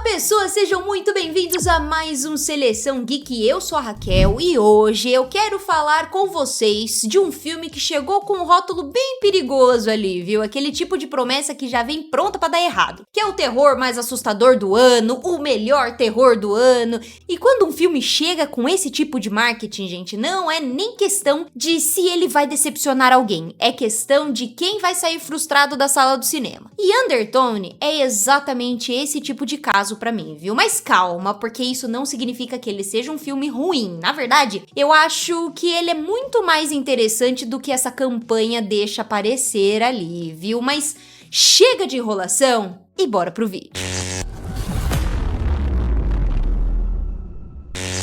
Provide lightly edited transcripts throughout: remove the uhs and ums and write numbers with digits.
pessoas, sejam muito bem-vindos a mais um Seleção Geek. Eu sou a Raquel e hoje eu quero falar com vocês de um filme que chegou com um rótulo bem perigoso ali, viu? Aquele tipo de promessa que já vem pronta pra dar errado. Que é o terror mais assustador do ano, o melhor terror do ano. E quando um filme chega com esse tipo de marketing, gente, não é nem questão de se ele vai decepcionar alguém. É questão de quem vai sair frustrado da sala do cinema. E Undertone é exatamente esse tipo de caso pra mim, viu? Mas calma, porque isso não significa que ele seja um filme ruim. Na verdade, eu acho que ele é muito mais interessante do que essa campanha deixa parecer ali, viu? Mas chega de enrolação e bora pro vídeo.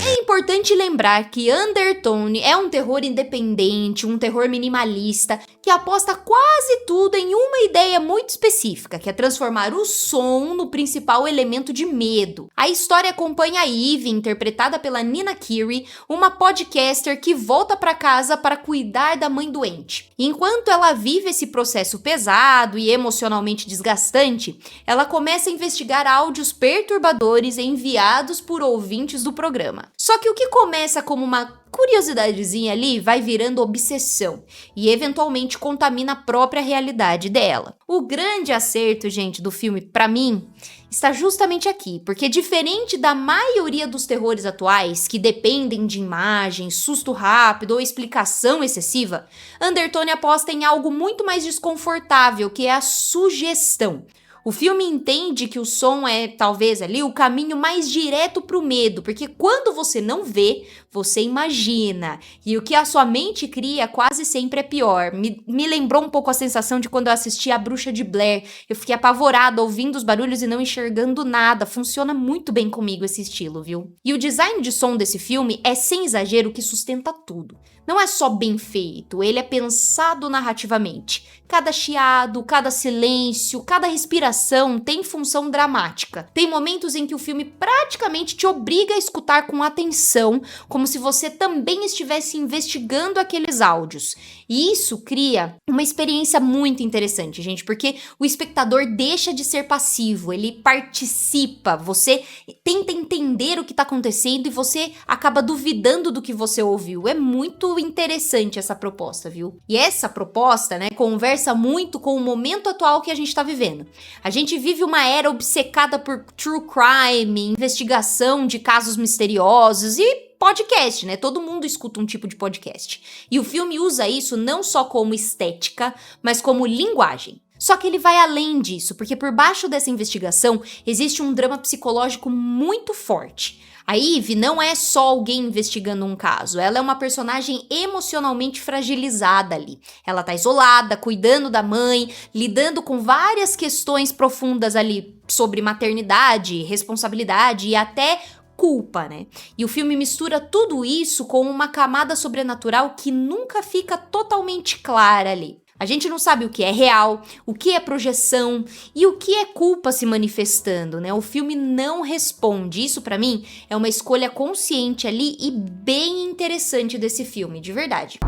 É importante lembrar que Undertone é um terror independente, um terror minimalista, que aposta quase tudo em uma ideia muito específica, que é transformar o som no principal elemento de medo. A história acompanha a Eve, interpretada pela Nina Kiri, uma podcaster que volta para casa para cuidar da mãe doente. Enquanto ela vive esse processo pesado e emocionalmente desgastante, ela começa a investigar áudios perturbadores enviados por ouvintes do programa. Só que o que começa como uma curiosidadezinha ali vai virando obsessão e eventualmente contamina a própria realidade dela. O grande acerto, gente, do filme, pra mim, está justamente aqui, porque diferente da maioria dos terrores atuais, que dependem de imagem, susto rápido ou explicação excessiva, Undertone aposta em algo muito mais desconfortável, que é a sugestão. O filme entende que o som é, talvez, ali o caminho mais direto pro medo, porque quando você não vê, você imagina. E o que a sua mente cria quase sempre é pior. Me lembrou um pouco a sensação de quando eu assisti A Bruxa de Blair. Eu fiquei apavorada ouvindo os barulhos e não enxergando nada. Funciona muito bem comigo esse estilo, viu? E o design de som desse filme é, sem exagero, que sustenta tudo. Não é só bem feito, ele é pensado narrativamente. Cada chiado, cada silêncio, cada respiração tem função dramática. Tem momentos em que o filme praticamente te obriga a escutar com atenção, como se você também estivesse investigando aqueles áudios. E isso cria uma experiência muito interessante, gente, porque o espectador deixa de ser passivo, ele participa, você tenta entender o que está acontecendo e você acaba duvidando do que você ouviu. É muito interessante essa proposta, viu? E essa proposta, né, conversa muito com o momento atual que a gente tá vivendo. A gente vive uma era obcecada por true crime, investigação de casos misteriosos e podcast, né? Todo mundo escuta um tipo de podcast. E o filme usa isso não só como estética, mas como linguagem. Só que ele vai além disso, porque por baixo dessa investigação existe um drama psicológico muito forte. A Eve não é só alguém investigando um caso, ela é uma personagem emocionalmente fragilizada ali. Ela tá isolada, cuidando da mãe, lidando com várias questões profundas ali sobre maternidade, responsabilidade e até culpa, né? E o filme mistura tudo isso com uma camada sobrenatural que nunca fica totalmente clara ali. A gente não sabe o que é real, o que é projeção e o que é culpa se manifestando, né? O filme não responde. Isso, pra mim, é uma escolha consciente ali e bem interessante desse filme, de verdade.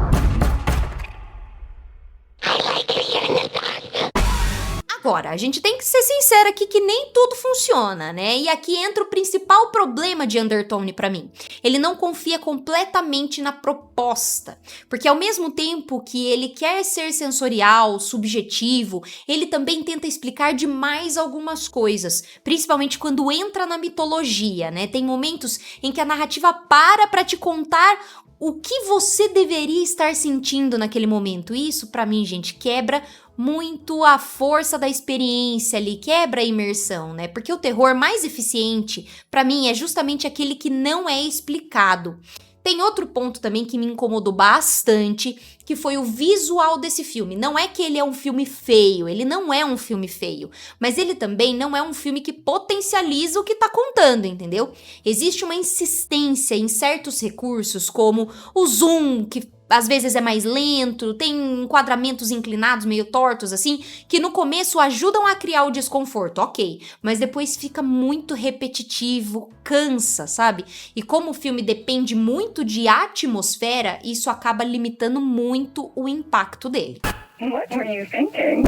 Agora, a gente tem que ser sincera aqui que nem tudo funciona, né? E aqui entra o principal problema de Undertone pra mim. Ele não confia completamente na proposta, porque ao mesmo tempo que ele quer ser sensorial, subjetivo, ele também tenta explicar demais algumas coisas, principalmente quando entra na mitologia, né? Tem momentos em que a narrativa para pra te contar o que você deveria estar sentindo naquele momento. Isso, pra mim, gente, quebra muito a força da experiência ali, quebra a imersão, né? Porque o terror mais eficiente, pra mim, é justamente aquele que não é explicado. Tem outro ponto também que me incomodou bastante, que foi o visual desse filme. Não é que ele é um filme feio, ele não é um filme feio, mas ele também não é um filme que potencializa o que tá contando, entendeu? Existe uma insistência em certos recursos, como o zoom, que às vezes é mais lento, tem enquadramentos inclinados, meio tortos, assim, que no começo ajudam a criar o desconforto, ok, mas depois fica muito repetitivo, cansa, sabe? E como o filme depende muito de atmosfera, isso acaba limitando muito o impacto dele. What were you thinking?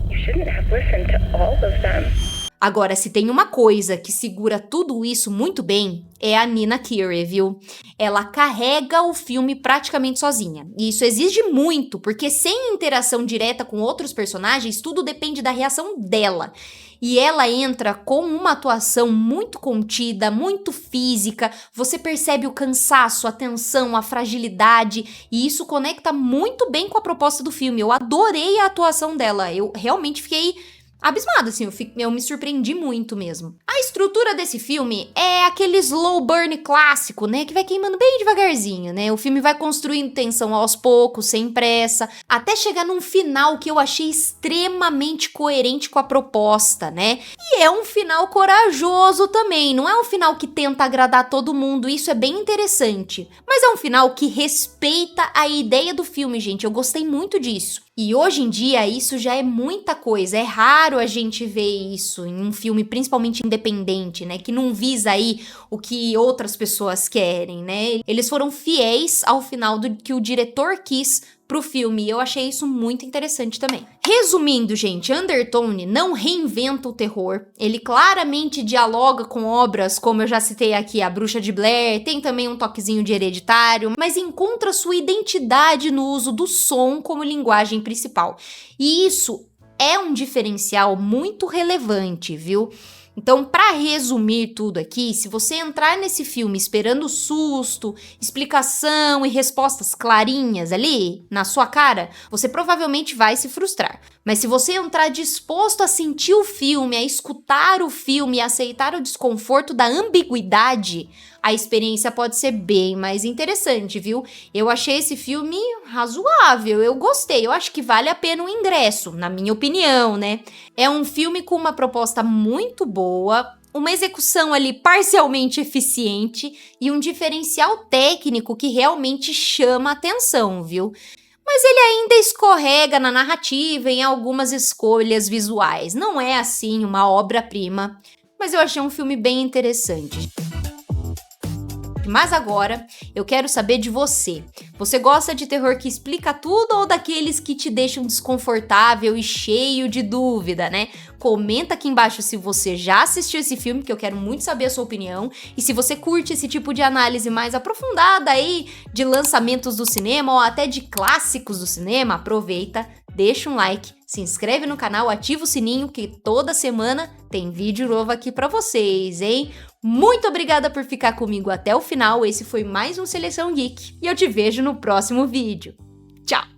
You shouldn't have listened to all of them. Agora, se tem uma coisa que segura tudo isso muito bem, é a Nina Kiri, viu? Ela carrega o filme praticamente sozinha. E isso exige muito, porque sem interação direta com outros personagens, tudo depende da reação dela. E ela entra com uma atuação muito contida, muito física, você percebe o cansaço, a tensão, a fragilidade, e isso conecta muito bem com a proposta do filme. Eu adorei a atuação dela, eu realmente fiquei abismada, assim, eu me surpreendi muito mesmo. A estrutura desse filme é aquele slow burn clássico, né, que vai queimando bem devagarzinho, né, o filme vai construindo tensão aos poucos, sem pressa, até chegar num final que eu achei extremamente coerente com a proposta, né, e é um final corajoso também, não é um final que tenta agradar todo mundo, isso é bem interessante, mas é um final que respeita a ideia do filme, gente, eu gostei muito disso. E hoje em dia isso já é muita coisa, é raro a gente ver isso em um filme principalmente independente, né, que não visa aí o que outras pessoas querem, né, eles foram fiéis ao final do que o diretor quis pro filme, e eu achei isso muito interessante também. Resumindo, gente, Undertone não reinventa o terror, ele claramente dialoga com obras, como eu já citei aqui, A Bruxa de Blair, tem também um toquezinho de Hereditário, mas encontra sua identidade no uso do som como linguagem principal. E isso é um diferencial muito relevante, viu? Então, para resumir tudo aqui, se você entrar nesse filme esperando susto, explicação e respostas clarinhas ali na sua cara, você provavelmente vai se frustrar. Mas se você entrar disposto a sentir o filme, a escutar o filme e aceitar o desconforto da ambiguidade, a experiência pode ser bem mais interessante, viu? Eu achei esse filme razoável, eu gostei, eu acho que vale a pena o ingresso, na minha opinião, né? É um filme com uma proposta muito boa, uma execução ali parcialmente eficiente e um diferencial técnico que realmente chama a atenção, viu? Mas ele ainda escorrega na narrativa em algumas escolhas visuais. Não é, assim, uma obra-prima, mas eu achei um filme bem interessante. Mas agora, eu quero saber de você. Você gosta de terror que explica tudo ou daqueles que te deixam desconfortável e cheio de dúvida, né? Comenta aqui embaixo se você já assistiu esse filme, que eu quero muito saber a sua opinião. E se você curte esse tipo de análise mais aprofundada aí, de lançamentos do cinema ou até de clássicos do cinema, aproveita, deixa um like, se inscreve no canal, ativa o sininho que toda semana tem vídeo novo aqui pra vocês, hein? Muito obrigada por ficar comigo até o final, esse foi mais um Seleção Geek e eu te vejo no próximo vídeo. Tchau!